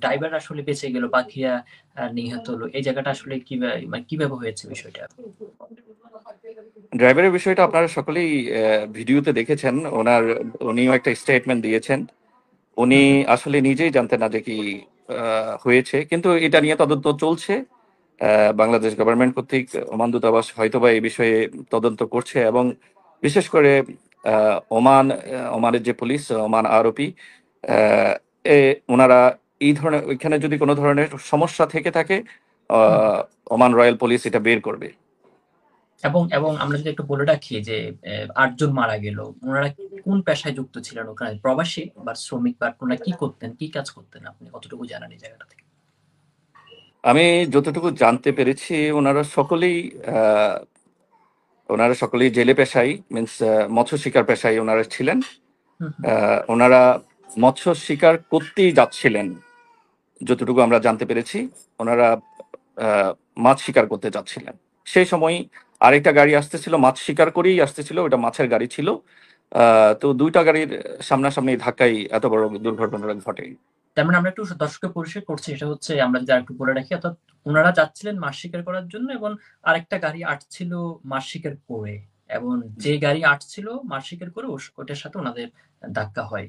Driver আসলে বেঁচে গেল, বাকিরা নিহত হলো। এই জায়গাটা আসলে কিভাবে হয়েছে বিষয়টা? ড্রাইভারের বিষয়টা আপনারা সকলেই ভিডিওতে দেখেছেন। উনিও একটা স্টেটমেন্ট দিয়েছেন। উনি হুম, হুম। আসলে নিজেই জানতেন না যে কি হয়েছে, কিন্তু এটা নিয়ে তদন্ত চলছে। বাংলাদেশ গভর্নমেন্ট কর্তৃক ওমান দূতাবাস হয়তোবা এই বিষয়ে তদন্ত করছে, এবং বিশেষ করে ওমানের যে পুলিশ, ওমান আরপি, আহ, ওনারা এই ধরনের, ওইখানে যদি কোনো ধরনের সমস্যা থেকে থাকে, হুম, হুম। আহ, ওমান রয়্যাল পুলিশ এটা বের করবে। এবং এবং আমরা যদি একটু বলে রাখি যে ৮ জন মারা গেল। উনারা কোন পেশায় যুক্ত ছিলেন ওখানে? প্রবাসী বা শ্রমিক, বা ওনারা কি করতেন, কি কাজ করতেন? আপনি কতটুকু জানেন এই জায়গাটা থেকে? আমি যতটুকু জানতে পেরেছি, ওনারা সকলেই আহ, ওনারা সকলেই জেলে পেশায়, মিন্স মৎস্য শিকার পেশায় ওনারা ছিলেন। হুম, হুম। ওনারা মৎস্য শিকার করতেই যাচ্ছিলেন, যতটুকু আমরা জানতে পেরেছি। ওনারা আহ, মাছ শিকার করতে যাচ্ছিলেন। সেই সময় আরেকটা গাড়ি আসতেছিল, মাছ শিকার করেই আসতেছিল, ওটা মাছের গাড়ি ছিল। তো দুইটা গাড়ির সামনাসামনি ধাক্কায় এত বড় দুর্ঘটনাটা ঘটে। তার মানে আমরা একটু দর্শককে পরিষ্কার করছি, সেটা হচ্ছে আমরা যদি আরেকটু বলে রাখি, অর্থাৎ উনারা যাচ্ছিলেন মাছ শিকার করার জন্য, এবং আরেকটা গাড়ি আসছিল মাছ শিকার করে, এবং যে গাড়ি আসছিল মাছ শিকার করে ওটার সাথে ওনাদের ধাক্কা হয়।